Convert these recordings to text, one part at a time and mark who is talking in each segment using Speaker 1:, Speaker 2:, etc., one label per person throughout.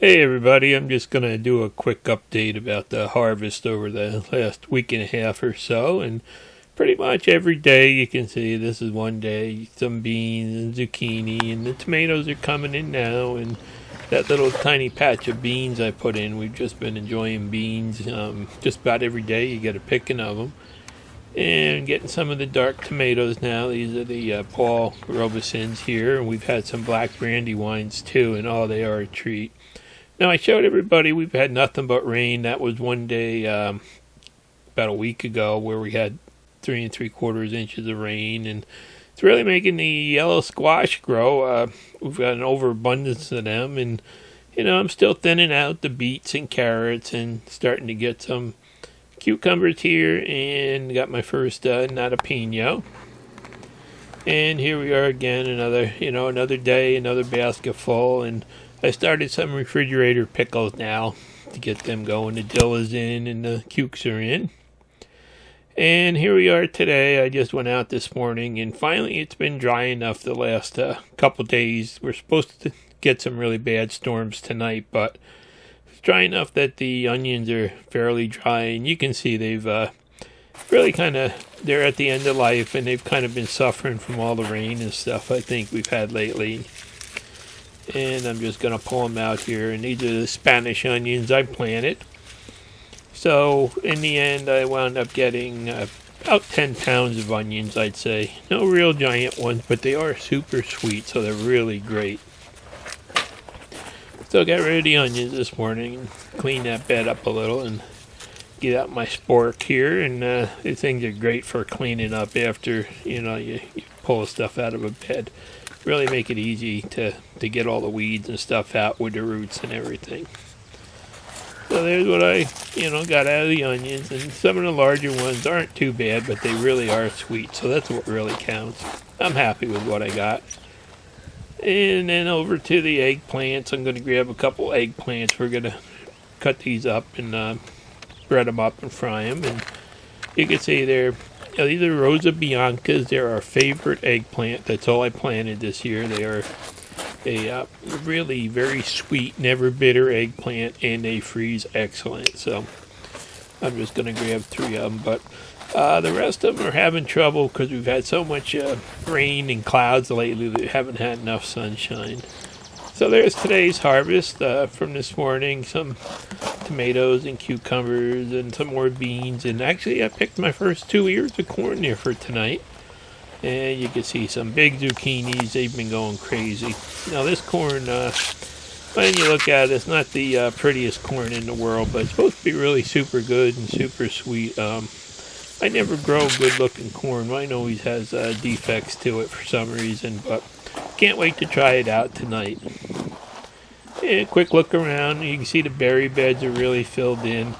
Speaker 1: Hey everybody, I'm just going to do a quick update about the harvest over the last week and a half or so. And pretty much every day you can see this is one day, some beans and zucchini, and the tomatoes are coming in now. And that little tiny patch of beans I put in, we've just been enjoying beans. Just about every day you get a picking of them. And getting some of the dark tomatoes now. These are the Paul Robesons here, and we've had some black brandy wines too, and they are a treat. Now, I showed everybody we've had nothing but rain. That was one day about a week ago where we had 3 3/4 inches of rain, and it's really making the yellow squash grow. We've got an overabundance of them, and I'm still thinning out the beets and carrots and starting to get some cucumbers here, and got my first nata pino. And here we are again, another day, another basket full, and I started some refrigerator pickles now to get them going. The dill is in and the cukes are in. And here we are today. I just went out this morning, and finally it's been dry enough the last couple days. We're supposed to get some really bad storms tonight, but it's dry enough that the onions are fairly dry, and you can see they've really they're at the end of life, and they've kind of been suffering from all the rain and stuff I think we've had lately. And I'm just going to pull them out here, and these are the Spanish onions I planted. So in the end I wound up getting about 10 pounds of onions, I'd say. No real giant ones, but they are super sweet, so they're really great. So I got rid of the onions this morning and clean that bed up a little and get out my spork here, and these things are great for cleaning up after you pull stuff out of a bed. Really make it easy to get all the weeds and stuff out with the roots and everything. So there's what I got out of the onions, and some of the larger ones aren't too bad, but they really are sweet, so that's what really counts. I'm happy with what I got. And then over to the eggplants. I'm going to grab a couple eggplants. We're going to cut these up and bread them up and fry them. And you can see these are Rosa Biancas. They're our favorite eggplant. That's all I planted this year. They are a really very sweet, never bitter eggplant, and they freeze excellent. So I'm just going to grab 3 of them. But the rest of them are having trouble because we've had so much rain and clouds lately that we haven't had enough sunshine. So there's today's harvest from this morning. Some tomatoes and cucumbers and some more beans. And actually I picked my first 2 ears of corn there for tonight. And you can see some big zucchinis. They've been going crazy. Now this corn, when you look at it, it's not the prettiest corn in the world, but it's supposed to be really super good and super sweet. I never grow good looking corn. Mine always has defects to it for some reason, but can't wait to try it out tonight. And a quick look around. You can see the berry beds are really filled in.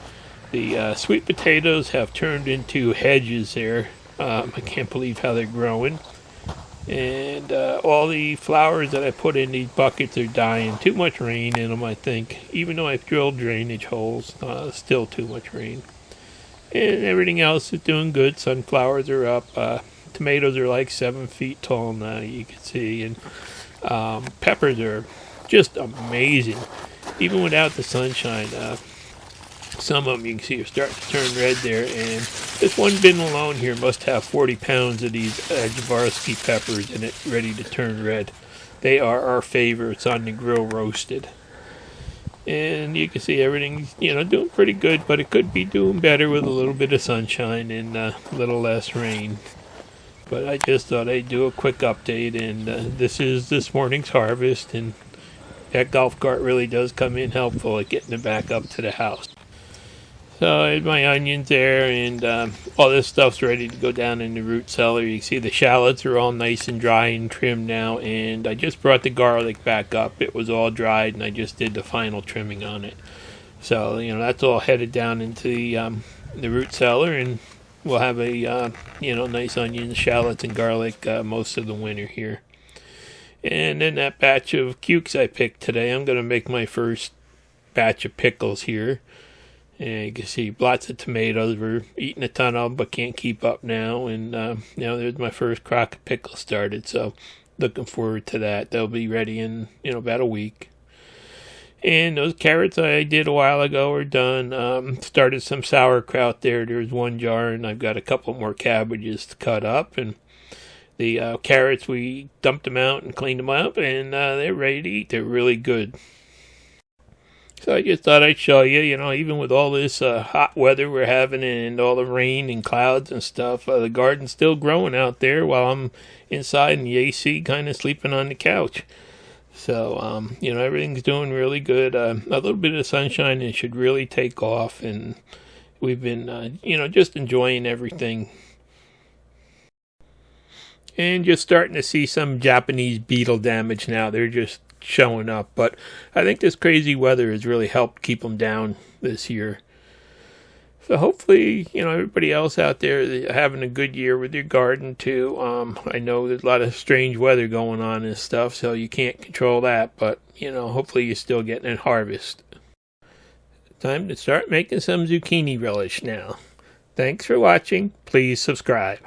Speaker 1: The sweet potatoes have turned into hedges there. I can't believe how they're growing. And all the flowers that I put in these buckets are dying. Too much rain in them, I think. Even though I've drilled drainage holes, still too much rain. And everything else is doing good. Sunflowers are up. Tomatoes are like 7 feet tall now, you can see. And peppers are just amazing. Even without the sunshine, some of them you can see are starting to turn red there. And this one bin alone here must have 40 pounds of these Jaworski peppers in it, ready to turn red. They are our favorites on the grill roasted. And you can see everything's, doing pretty good, but it could be doing better with a little bit of sunshine and a little less rain. But I just thought I'd do a quick update, and this is this morning's harvest, and that golf cart really does come in helpful at getting it back up to the house. So I had my onions there, and all this stuff's ready to go down in the root cellar. You can see the shallots are all nice and dry and trimmed now, and I just brought the garlic back up. It was all dried, and I just did the final trimming on it. So, that's all headed down into the root cellar, and we'll have a, nice onions, shallots, and garlic most of the winter here. And then that batch of cukes I picked today, I'm going to make my first batch of pickles here. And you can see lots of tomatoes. We're eating a ton of them, but can't keep up now. And, there's my first crock of pickles started. So looking forward to that. They'll be ready in, about a week. And those carrots I did a while ago are done. Started some sauerkraut there. There's one jar, and I've got a couple more cabbages to cut up. And the carrots, we dumped them out and cleaned them up, and they're ready to eat. They're really good. So I just thought I'd show you, even with all this hot weather we're having and all the rain and clouds and stuff, the garden's still growing out there while I'm inside in the AC kind of sleeping on the couch. So, everything's doing really good. A little bit of sunshine and it should really take off. And we've been, just enjoying everything. And just starting to see some Japanese beetle damage now. They're just showing up. But I think this crazy weather has really helped keep them down this year. So hopefully, everybody else out there is having a good year with your garden too. I know there's a lot of strange weather going on and stuff, so you can't control that. But, hopefully you're still getting a harvest. Time to start making some zucchini relish now. Thanks for watching. Please subscribe.